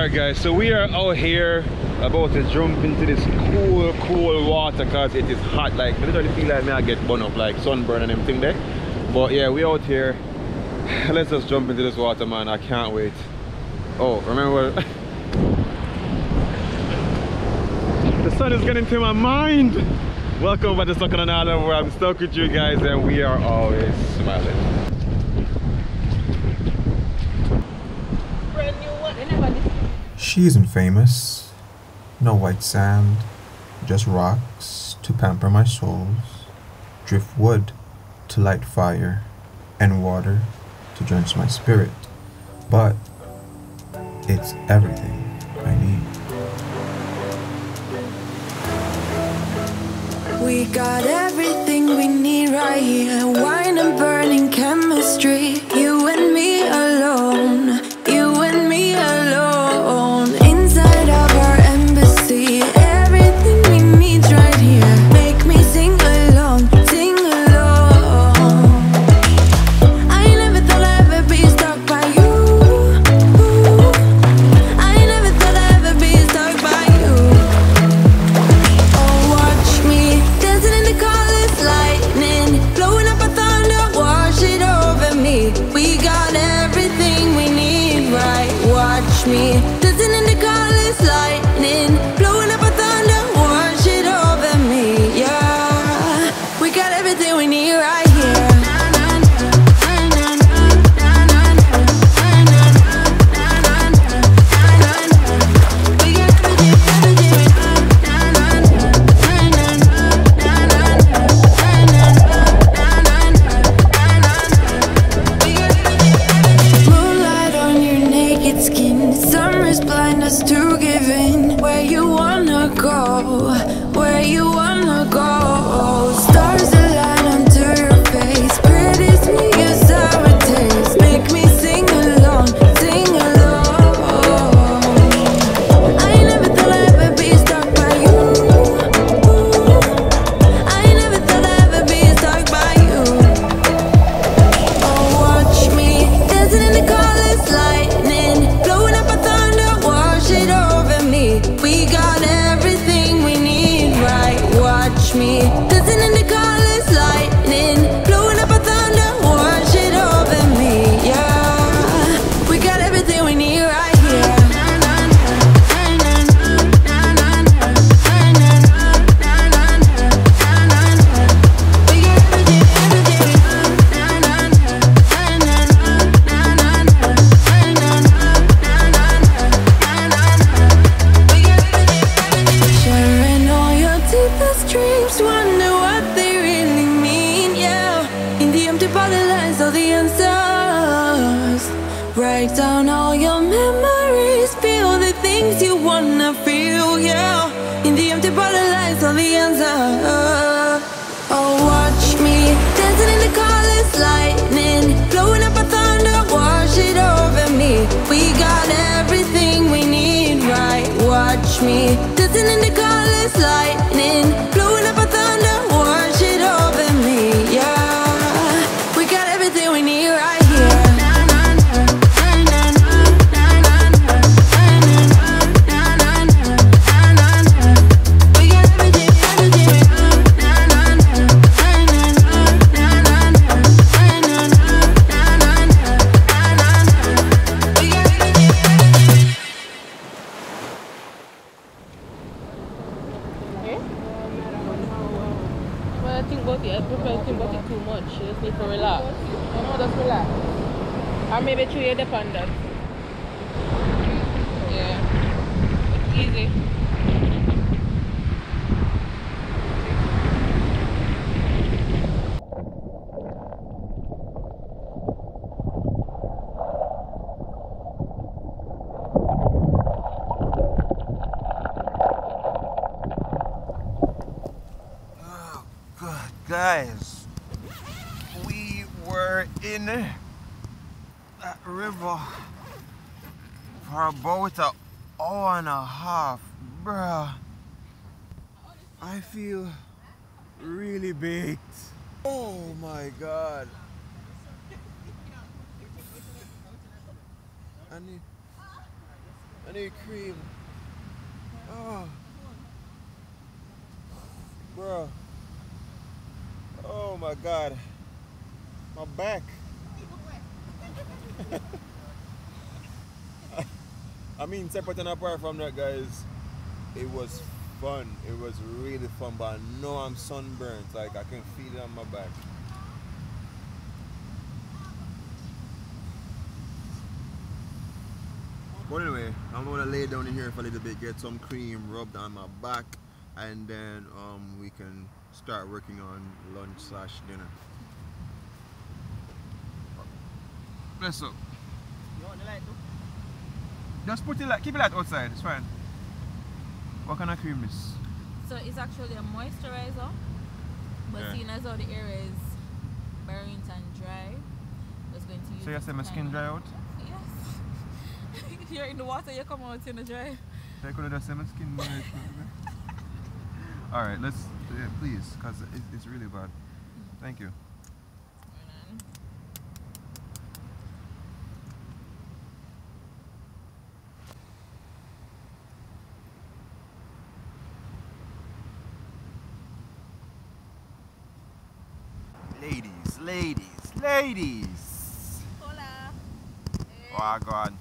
Alright guys, so we are out here about to jump into this cool water because it is hot. Like, I literally feel like I get burned up, like sunburn and everything there. But yeah, we out here. Let's just jump into this water, man. I can't wait. Oh, remember the sun is getting to my mind. Welcome back to Stuck on an Island, where I'm stuck with you guys and we are always smiling. She isn't famous, no white sand, just rocks to pamper my soles, driftwood to light fire, and water to drench my spirit. But it's everything I need. We got everything we need right here. Wine and burning chemistry. You and me alone. You and me alone. Inside of our embassy. Everything we need's right here. Make me sing along. Sing along. I never thought I'd ever be stuck by you. I never thought I'd ever be stuck by you. Oh, watch me dancing in the colors, lightning blowing up a thunder, wash it over me. We got everything we need, right? Watch me dancing in the colors, lightning blowing up a thunder, wash it over me. Yeah, we got everything we need right here. Moonlight on your naked skin, summer's blind us to give in. Where you wanna go, where you wanna go. Stars align onto your face, pretty sweet your sour taste. Make me sing along, sing along. I never thought I'd ever be stuck by you. I never thought I'd ever be stuck by you. Oh, watch me dancing in the colors, lightning blowing up a thunder, wash it over me. We got everything we need, right? Watch me dancing in the colors, lightning blowing up a thunder, wash it over me. Yeah, we got everything we need right here. Sharing all your deepest dreams, wonder what they really mean, yeah. In the empty bottle lies all the answers. Write down all your memories, feel the things you wanna feel, yeah. In the empty bottle lies all the answers. Oh, watch me dancing in the colors, lightning blowing up a thunder, wash it over me. We got everything we need, right? Watch me dancing in the colors, lightning blowing up a thunder, wash it over me. Yeah, we got everything we need right here. We got everything, When I think about it, I prefer to think about it too much. You just need to relax. Just relax. Or maybe through your dependent. Yeah. It's easy. God, guys, we were in that river for about an hour and a half, bruh. I feel really baked. Oh my god. I need I need cream. Oh. Bro. Oh my God. My back. I mean, separate and apart from that, guys, it was fun. It was really fun, but I know I'm sunburned. Like, I can feel it on my back. But anyway, I'm gonna lay down in here for a little bit, get some cream rubbed on my back, and then we can start working on lunch/dinner. Bless up. You want the light too? Just put it like, keep it light outside, it's fine. What kind of cream is? So it's actually a moisturizer, but Yeah. seeing as how the area is burnt and dry, it's going to use. So you say my skin dry out? Yes. If you're in the water, you come out in the dry. So I could have just said my skin dry. Alright, let's, yeah, please, because it's really bad. Thank you. Ladies. Hola. Oh God.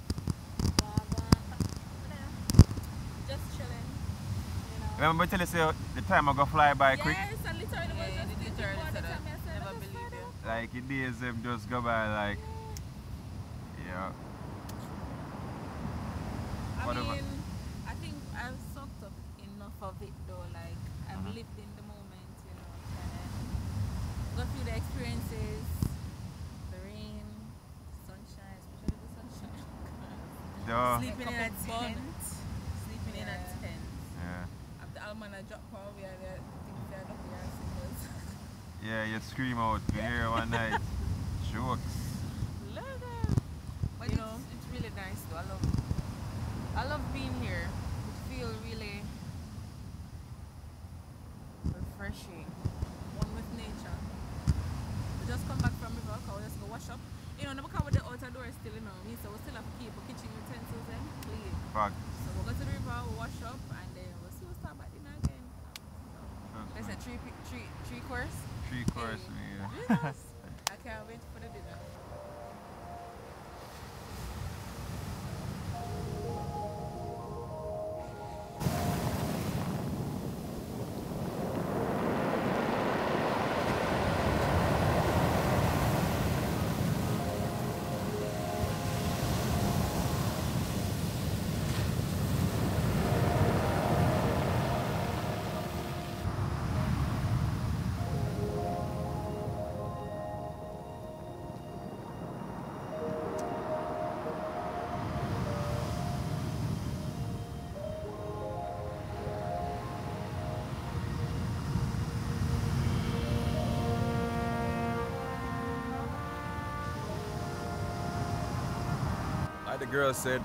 Just chilling. You know. Remember tell you say the time I go fly by quick? Yes, I literally was just thinking about the time I said, never believe you. Like it days them just go by like, yeah. I Whatever. mean, I think I've soaked up enough of it though. Like I've lived in the moment, you know, and go through the experiences, the rain, sunshine, especially the sunshine. Duh. Sleeping in a tent. Sleeping in a tent. Yeah. After Almana drop power, we are there. Things are up here. Singles. Yeah, you scream out here one night. Jokes. But you know, it's really nice though. I love being here. It feels really refreshing. One with nature. We just come back from river, we just go wash up. You know, never come with the outer door still, you know. So we still have to keep our kitchen utensils and clean. Fuck. So we'll go to the river, we'll wash up, and then we'll start back dinner again. So, there's a three course. 3 course, Hey. yeah. Jesus. I can't wait for the dinner. Like the girl said,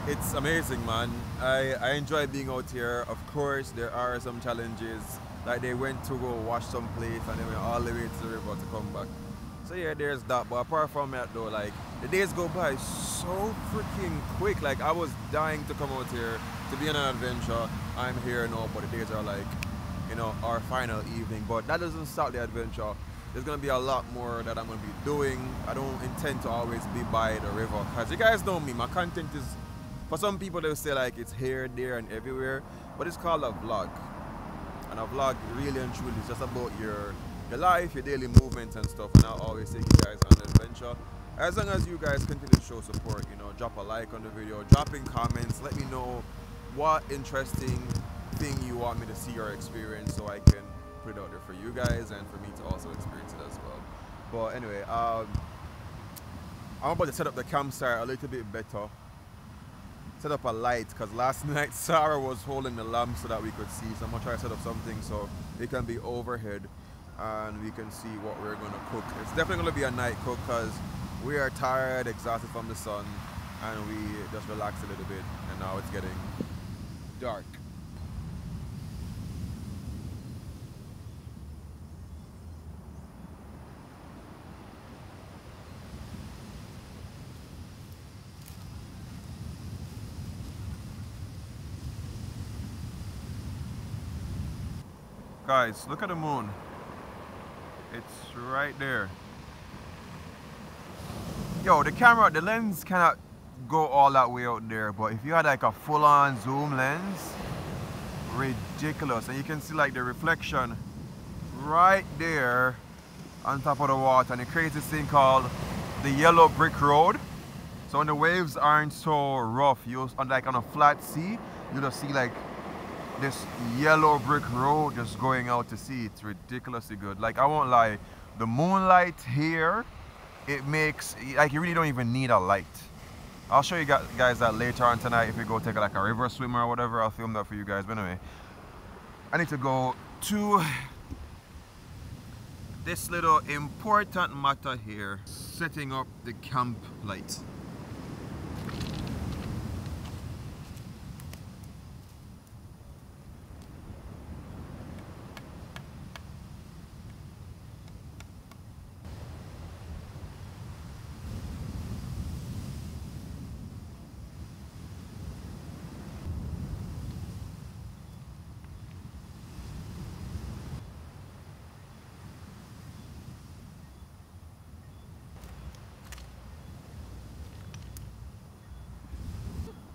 it's amazing, man. I enjoy being out here. Of course, there are some challenges. Like they went to go wash some place and they went all the way to the river to come back. So yeah, there's that. But apart from that though, like the days go by so freaking quick. Like I was dying to come out here to be on an adventure. I'm here now, but the days are like, you know, our final evening. But that doesn't stop the adventure. There's gonna be a lot more that I'm gonna be doing. I don't intend to always be by the river, cause you guys know me. My content is, for some people they'll say like it's here, there, and everywhere, but it's called a vlog. And a vlog really and truly is just about your life, your daily movements and stuff. And I'll always take you guys on an adventure. As long as you guys continue to show support, you know, drop a like on the video, drop in comments, let me know what interesting thing you want me to see or experience, so I can put it out there for you guys and for me to also experience it as well. But anyway, I'm about to set up the campsite a little bit better. Set up a light, because last night Sarah was holding the lamp so that we could see. So I'm gonna try to set up something so it can be overhead and we can see what we're gonna cook. It's definitely gonna be a night cook because we are tired, exhausted from the sun, and we just relaxed a little bit, and now it's getting dark. Guys, look at the moon. It's right there. Yo, the camera, the lens cannot go all that way out there, but if you had like a full-on zoom lens, ridiculous. And you can see like the reflection right there on top of the water, and it creates this thing called the yellow brick road. So when the waves aren't so rough, you like on a flat sea, you just see like this yellow brick road just going out to sea. It's ridiculously good. Like, I won't lie, the moonlight here, it makes, like, you really don't even need a light. I'll show you guys that later on tonight. If we go take like a river swimmer or whatever, I'll film that for you guys. But anyway, I need to go to this little important matter here, setting up the camp light.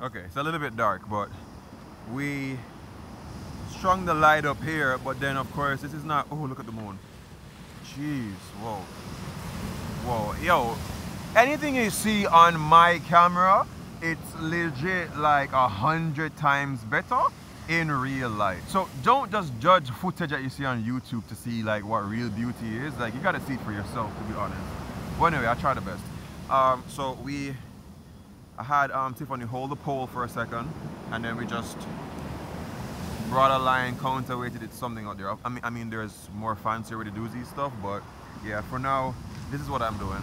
Okay, it's a little bit dark, but we strung the light up here, but then of course this is not, oh, look at the moon. Jeez, whoa. Whoa, yo, anything you see on my camera, it's legit like 100 times better in real life. So don't just judge footage that you see on YouTube to see like what real beauty is. Like, you gotta see it for yourself, to be honest. But anyway, I tried the best. So I had Tiffany hold the pole for a second, and then we just brought a line, counterweighted it, something out there. I mean, there's more fancy with the doozy stuff, but yeah, for now, this is what I'm doing.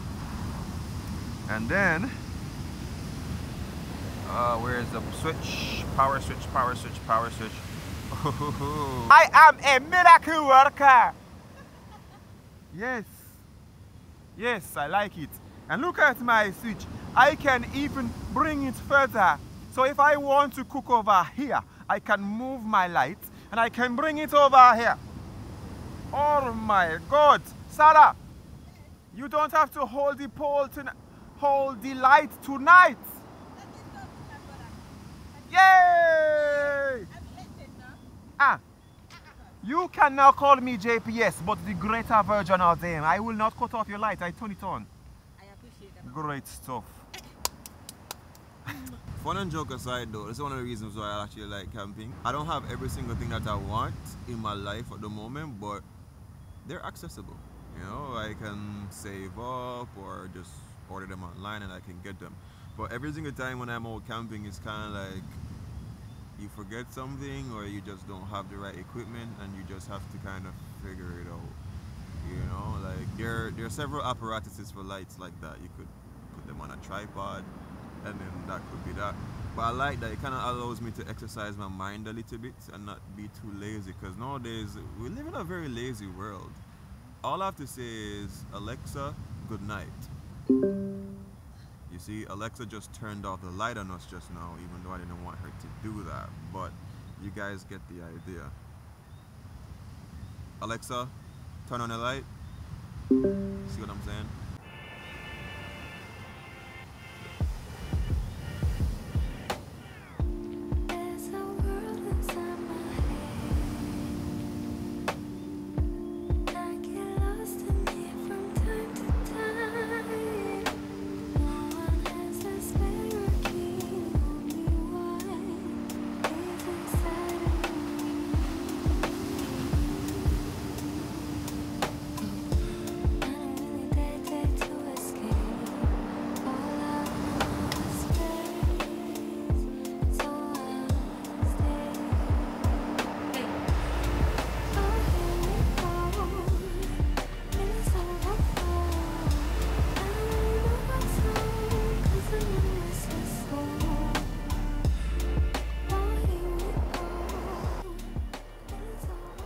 And then, where's the switch? Power switch, power switch, power switch. I am a miracle worker! Yes. Yes, I like it. And look at my switch. I can even bring it further. So if I want to cook over here, I can move my light and I can bring it over here. Oh my God. Sarah, you don't have to hold the pole to hold the light tonight. Yay! Ah, you can now call me JPS, but the greater version of them. I will not cut off your light. I turn it on. I appreciate that. Great stuff. Fun and joke aside though, this is one of the reasons why I actually like camping. I don't have every single thing that I want in my life at the moment, but they're accessible. You know, I can save up or just order them online and I can get them. But every single time when I'm out camping, it's kind of like you forget something or you just don't have the right equipment and you just have to kind of figure it out. You know, like there are several apparatuses for lights like that. You could put them on a tripod, and then that could be that. But I like that it kind of allows me to exercise my mind a little bit and not be too lazy, because nowadays we live in a very lazy world. All I have to say is, Alexa, good night. You see, Alexa just turned off the light on us just now, even though I didn't want her to do that, but you guys get the idea. Alexa, turn on the light. See what I'm saying?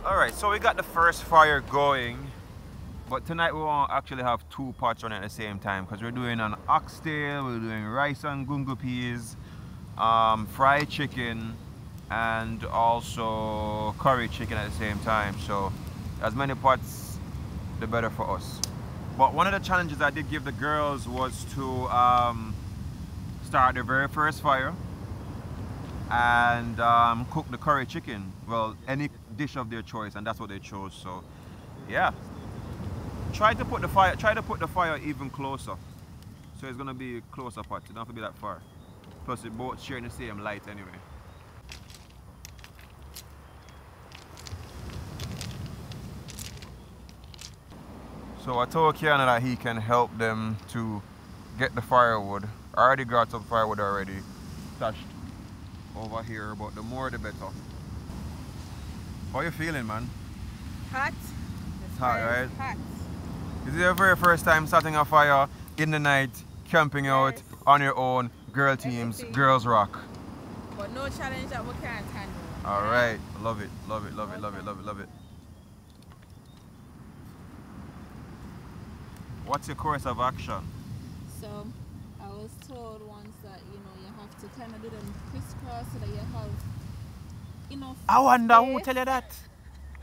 Alright, so we got the first fire going, but tonight we won't actually have two pots running at the same time, because we're doing an oxtail, we're doing rice and gungo peas, fried chicken, and also curry chicken at the same time. So as many pots, the better for us. But one of the challenges I did give the girls was to start their very first fire and cook the curry chicken. Well, any dish of their choice, and that's what they chose. So yeah, try to put the fire even closer, so it's gonna be closer pot. It don't have to be that far. Plus we both sharing the same light anyway. So I told Kiana that he can help them to get the firewood. I already got some firewood already stashed over here, but the more the better. How you feeling, man? Hot. It's hot, right? Hot. This is your very first time starting a fire in the night, camping out on your own, girl teams, Everything. girls rock. But no challenge that we can't handle. Alright, love it, love it, love it, love it, love it, love it. What's your course of action? So I was told once that you have to kind of do them crisscross so that you have enough I wonder who space. tell you that.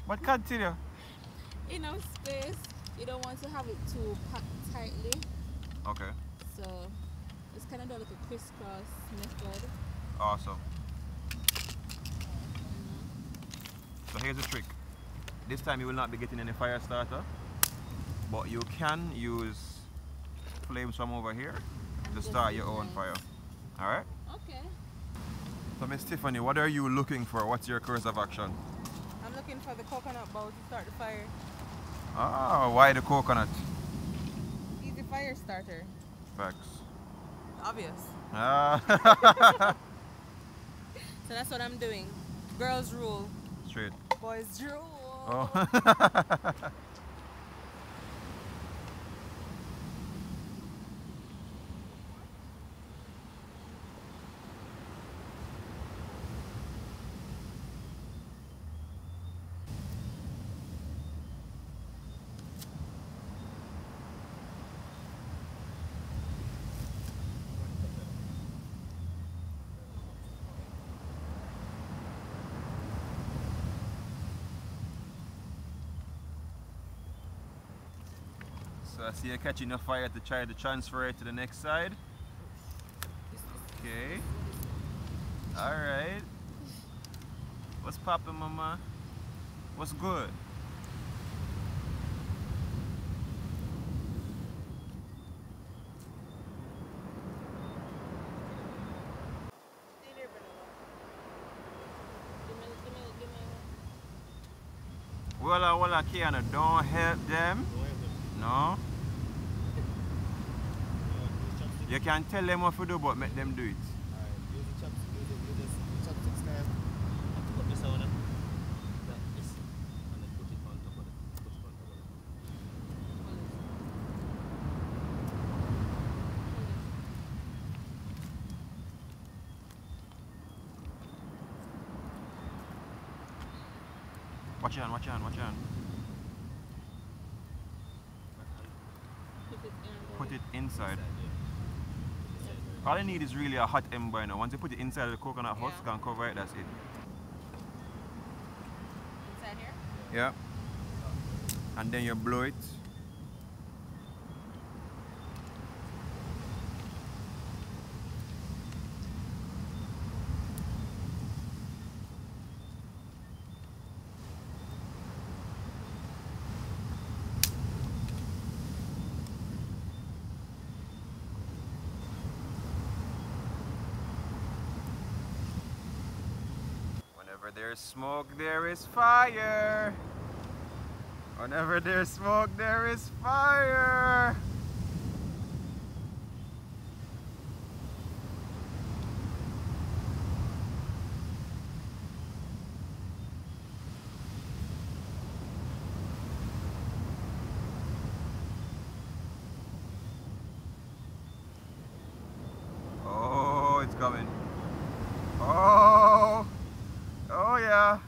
But continue. Enough space. You don't want to have it too packed tightly. Okay, So it's kind of do like a crisscross method. awesome. So here's the trick. This time you will not be getting any fire starter, but you can use flames from over here to start your own fire. Alright? Okay. So Miss Tiffany, what are you looking for? What's your course of action? I'm looking for the coconut bowl to start the fire. Ah, why the coconut? Easy fire starter. Facts. Obvious. Ah. So that's what I'm doing. Girls rule. Straight. Boys rule. Oh. So I see you're catching a fire to try to transfer it to the next side. Okay. Alright. What's poppin', mama? What's good? Well, Kiana, don't help them. No. You can tell them what to do, but make them do it. Watch on, watch on, watch on. Put it inside. All I need is really a hot ember now. Once you put it inside the coconut husk and cover it, that's it. Inside here? Yeah. And then you blow it. Whenever there's smoke, there is fire. Whenever there's smoke, there is fire. Oh, it's coming. Oh, oh yeah.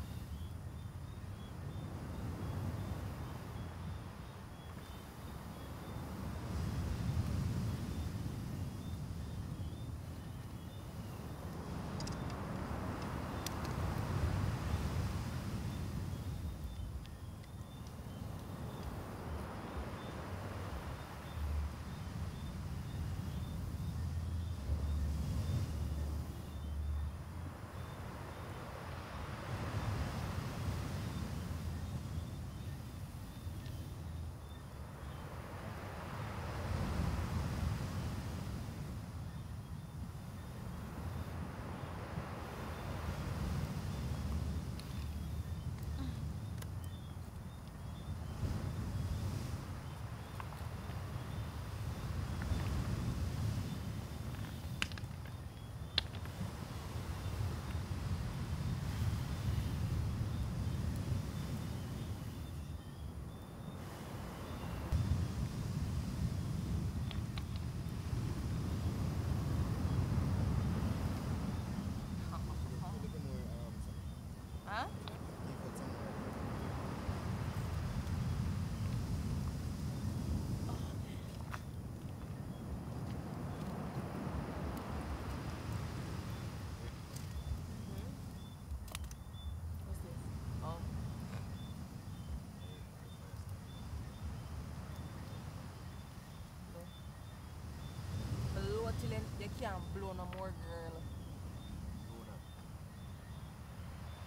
then you can't blow no more, girl.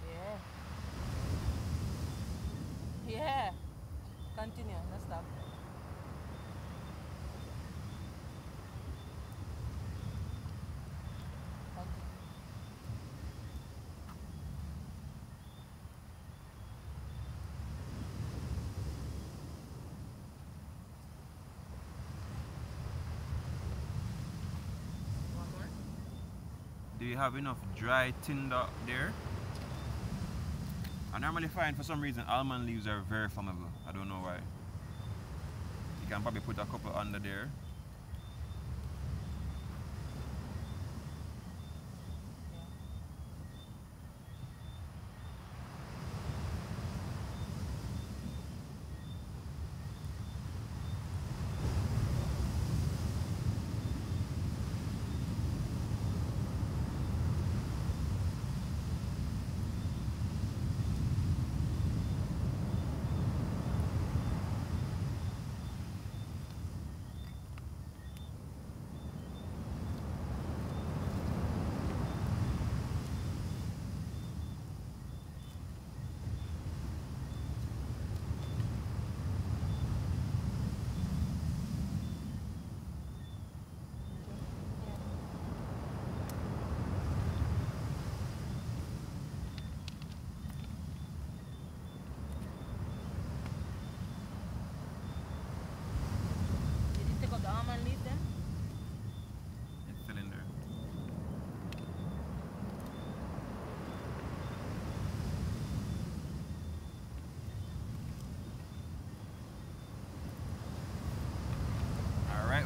Yeah. Yeah. Continue, no stop. Do you have enough dry tinder there? I normally find for some reason almond leaves are very flammable. I don't know why. You can probably put a couple under there.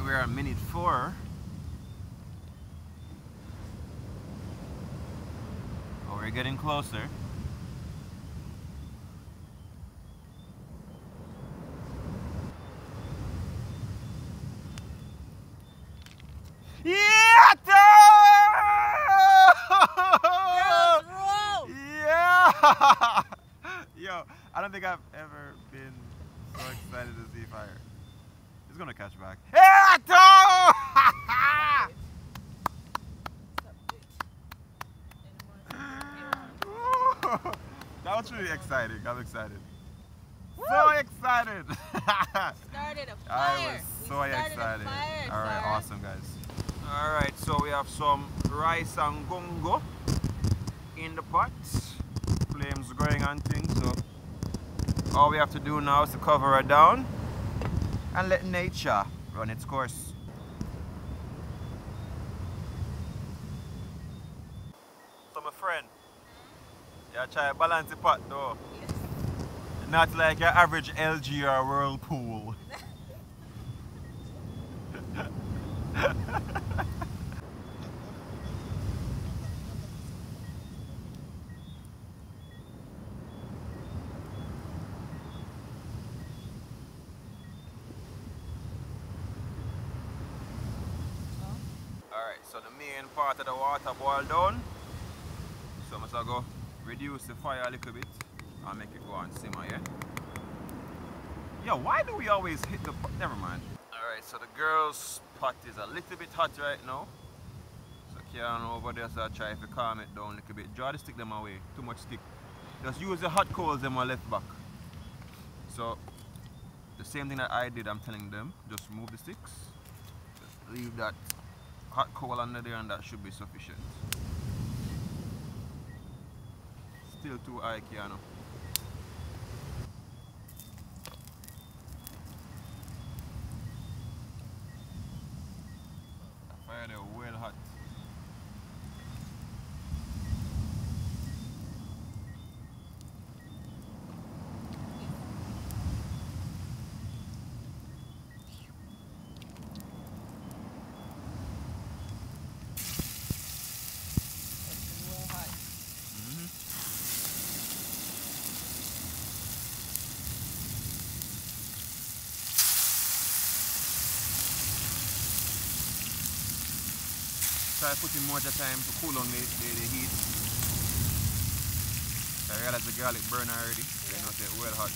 We're at minute 4. Oh, we're getting closer. Yeah! Yeah! Yo, I don't think I've ever been so excited to see fire. It's gonna catch back. That was really exciting. I'm excited. Woo! So excited. Started a fire. I was so excited. Alright, awesome guys. Alright, so we have some rice and gongo in the pot. Flames going on things, so all we have to do now is to cover it down and let nature run its course. So my friend, you try to balance the pot though. Yes. Not like your average LG or Whirlpool. So the main part of the water boiled down. So I must go reduce the fire a little bit and make it go on simmer, yeah? Yo, why do we always hit the pot? Never mind. Alright, so the girl's pot is a little bit hot right now. So Kian over there, so I try to calm it down a little bit. Draw the stick them away, too much stick. Just use the hot coals them on left back. So the same thing that I did, I'm telling them, just remove the sticks. Just leave that hot coal under there and that should be sufficient. Still too high, Keanu. The fire there well hot. Try putting more time to cool on the heat. I realize the garlic burn already, so you know it's well hot.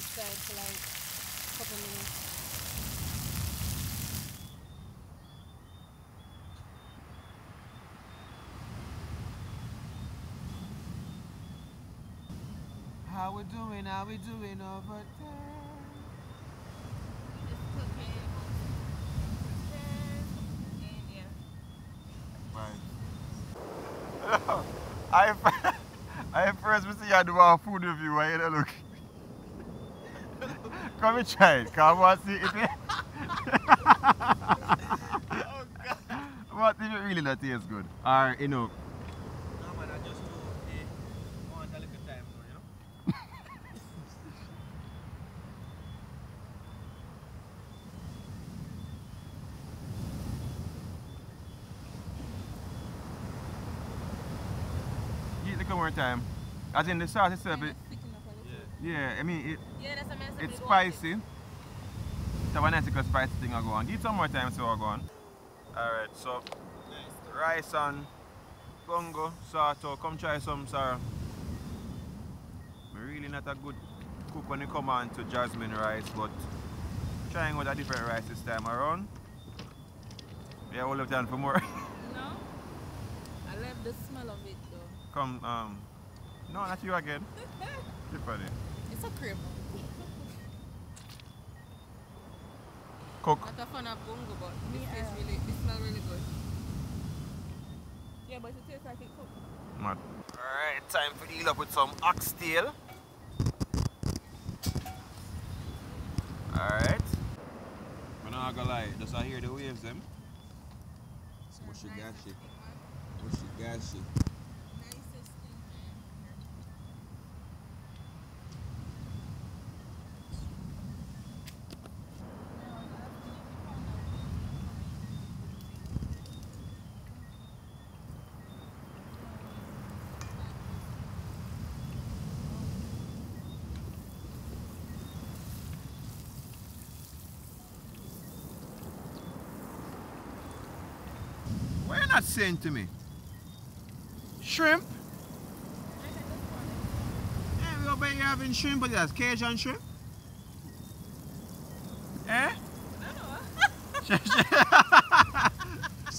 each side for like a couple minutes. How we doing over there? Just cooking. And yeah. I first see you do a food review, you know, look. Come and try it, come and see if it... Oh God. What if it really not tastes good? Or, you know... No man, I just want a little time now, you know? Eat like one more time. As in the sauce itself, Kinda it, thicken up a little. yeah, I mean, Yeah, that's a mess. it's spicy. It's a nice little spicy thing I go on. Give it some more time so I go on. Alright, so rice and bongo, sato. Come try some, sir. I'm really not a good cook when it come on to jasmine rice, but trying with a different rice this time around. Yeah, we'll look down for more. No? I love the smell of it though. Come, no, not you again. You're funny. It's a cream. Cook. Not a fan of bongo, but it smells really good. Yeah, but it tastes like it cooked. Mad. Alright, time for deal up with some oxtail. Alright. I'm not gonna lie, just I hear the waves them. Mushy gashi. Mushy gashi. Nicest thing, man. Why are you not saying to me? Shrimp? Yeah, we over here having shrimp, but that's Cajun shrimp. Eh? She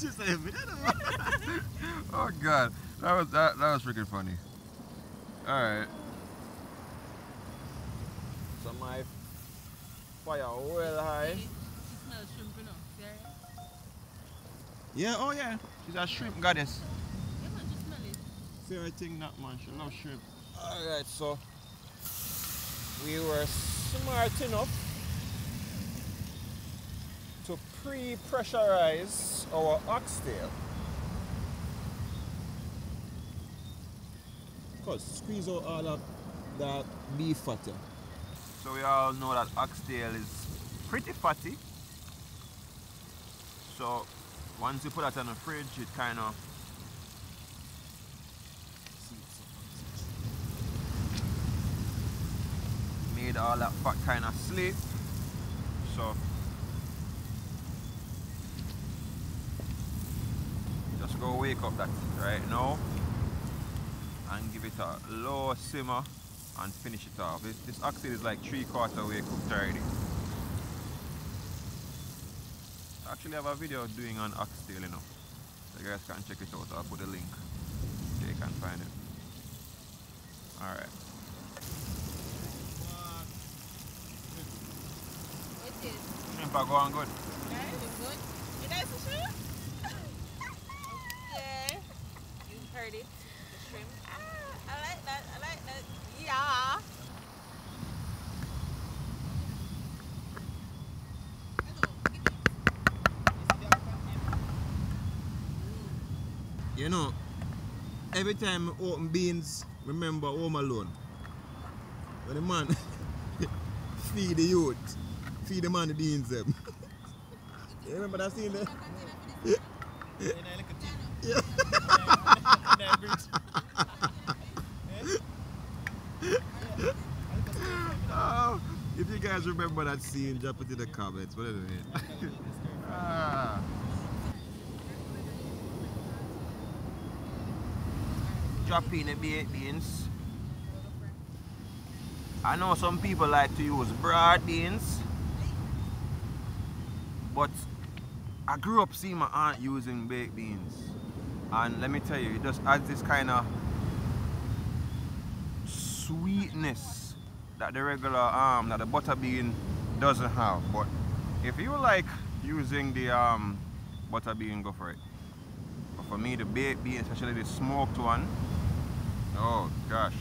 said, I don't know. Oh God, that was freaking funny. All right. So my fire well high. It smells shrimp, you know. Serious? Yeah, oh yeah. She's a shrimp goddess. Yeah, man, just smell it. Favorite thing that man, she loves shrimp. Alright, so we were smart enough to pre-pressurize our oxtail. Cause squeeze out all of that beef fatty. So we all know that oxtail is pretty fatty. So once you put that in the fridge, it kind of made all that fat kind of sleep. So just go wake up that right now and give it a low simmer and finish it off. This oxtail is like 3/4 way cooked already. I actually have a video doing on oxtail, you know. So you guys can check it out. I'll put a link so you can find it. Alright. It is. Shrimp are going good. Nice. Good. You guys the shrimp? Yeah. You heard it. The shrimp. Ah, I like that. I like that. Yeah. You know, every time I open beans, remember Home Alone. When the man feed the youth, feed the man the beans them. You remember that scene there? Yeah. Oh, if you guys remember that scene, drop it in the comments. What is it? Ah. Drop in the baked beans. I know some people like to use broad beans, but I grew up seeing my aunt using baked beans, and let me tell you, it just adds this kind of sweetness that the regular that the butter bean doesn't have. But if you like using the butter bean, go for it. But for me, the baked bean, especially the smoked one, oh gosh,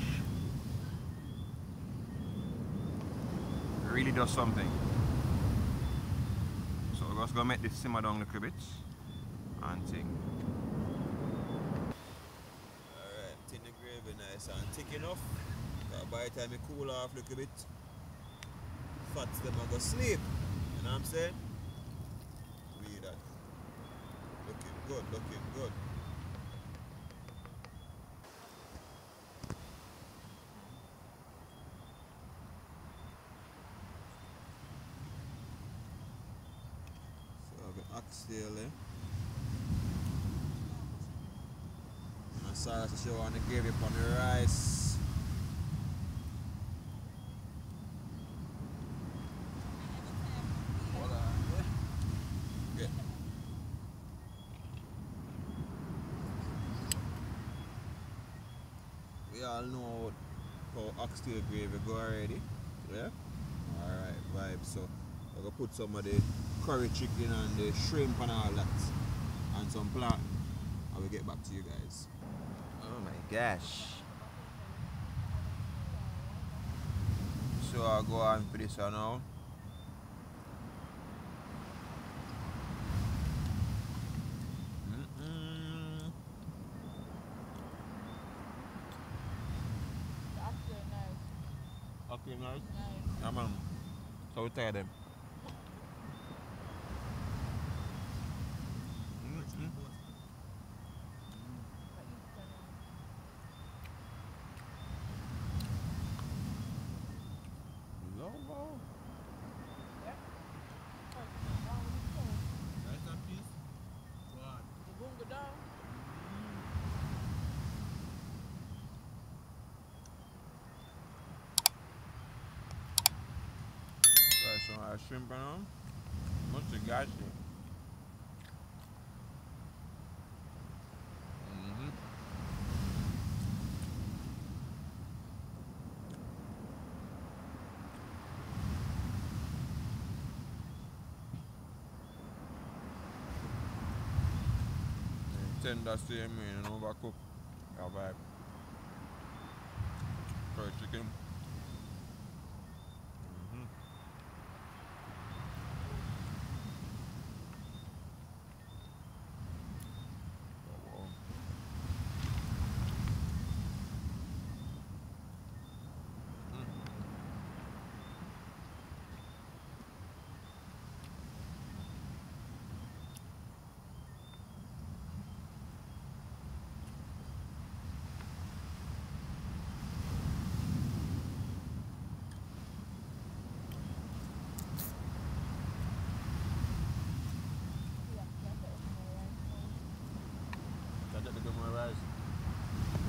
it really does something. So we're just gonna make this simmer down a little bit and thing. Alright, thin the gravy nice and thick enough. By the time it cool off a little bit, fats them and go sleep. You know what I'm saying? Read that. Looking good, looking good. So I have an oxtail there. And Sarah says she want the gravy upon the rice. We all know how oxtail gravy go already, yeah? Alright, vibes. So I'm gonna put some of the curry chicken and the shrimp and all that and some plantain. I will get back to you guys. Oh my gosh. So I'll go on for this one now. Okay, nice. Yeah, man. So we try them. Logo. Nice and peace. What? The boom go down. So I shrimp on. Much the gashi. Tender same and overcooked. Yeah, vibe. Curry chicken.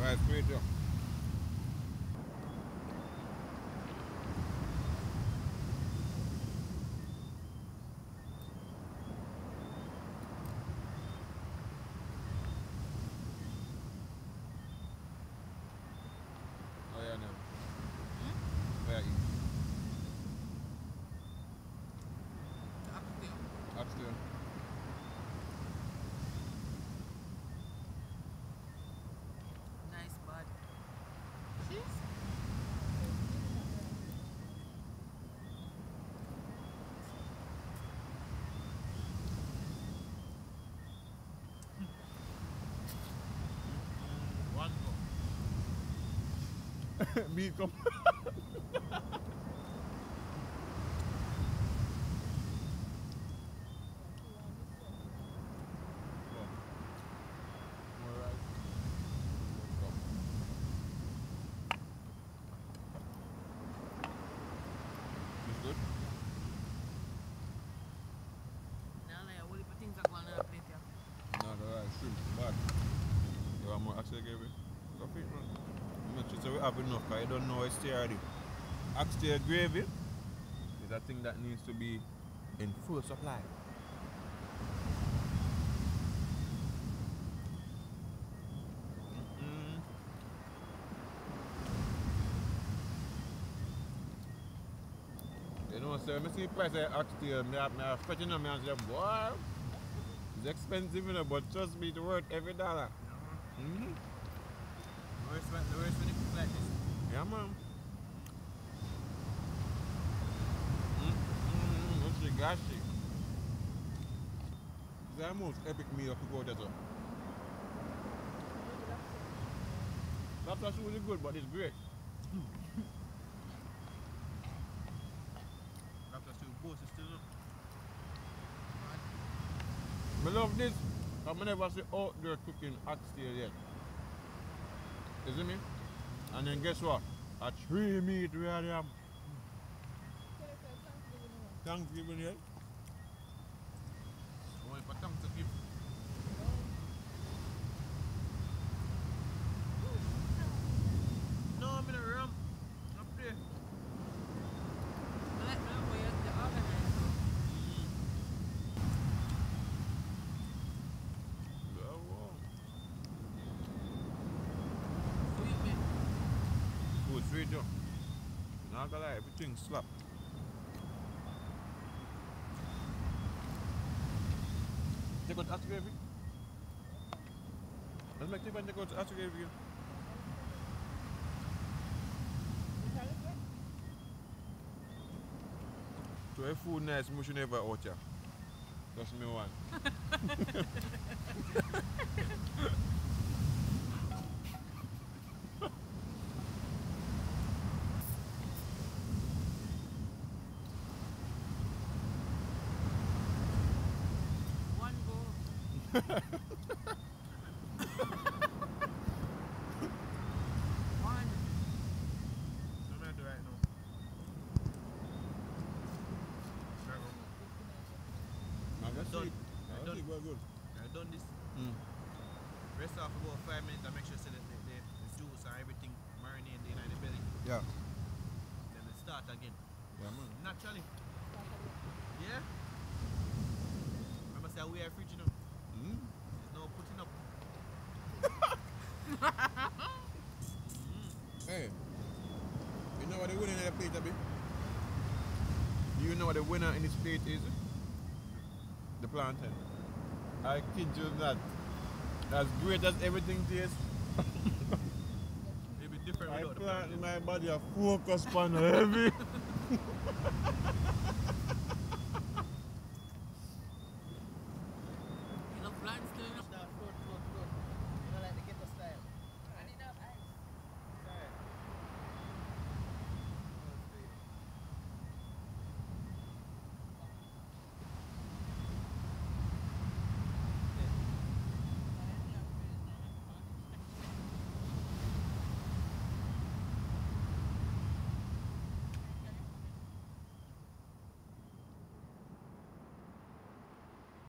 Rice straight up. Oh yeah, no. Where are you? Upstairs. Nice bud. One go. Me come. So we have enough, I don't know it's already. oxtail gravy is a thing that needs to be in full supply. You know, so I see the price of oxtail, I'm fetching them and say, boy, it's expensive, you know, but trust me, it's worth every dollar. The worst when you cook like this. Yeah, man. What's the gashi? It's the most epic meal to go there. That's really good, but it's great. After two boats is still up. I love this. I've never seen out there cooking oxtail yet. You see me? And then guess what? A 3 meat where I am. Thanksgiving yet? Only for Thanksgiving. No, I'm in a room. Up there. I like the way the organized. Good, sweet though. Not gonna lie, everything slap. Take out the gravy. Let's make Tiffany take out the gravy. So if food nice, we should never out here. That's me one. One go. One. So I'm going to do right now. Good. I've done this. Rest off about 5 minutes and make sure so that the juice and everything marinate in the belly. Yeah. Then it start again. Yeah, man. Naturally. Yeah? Remember say we are fridge, you know? There's no putting up. Hey, you know what the winner in the plate be? You know what the winner in this plate is? The plantain. I kid you not. As great as everything tastes, It'll be different I without the plant plantain. my body a focus pan heavy. You know, plants still enough. Start 4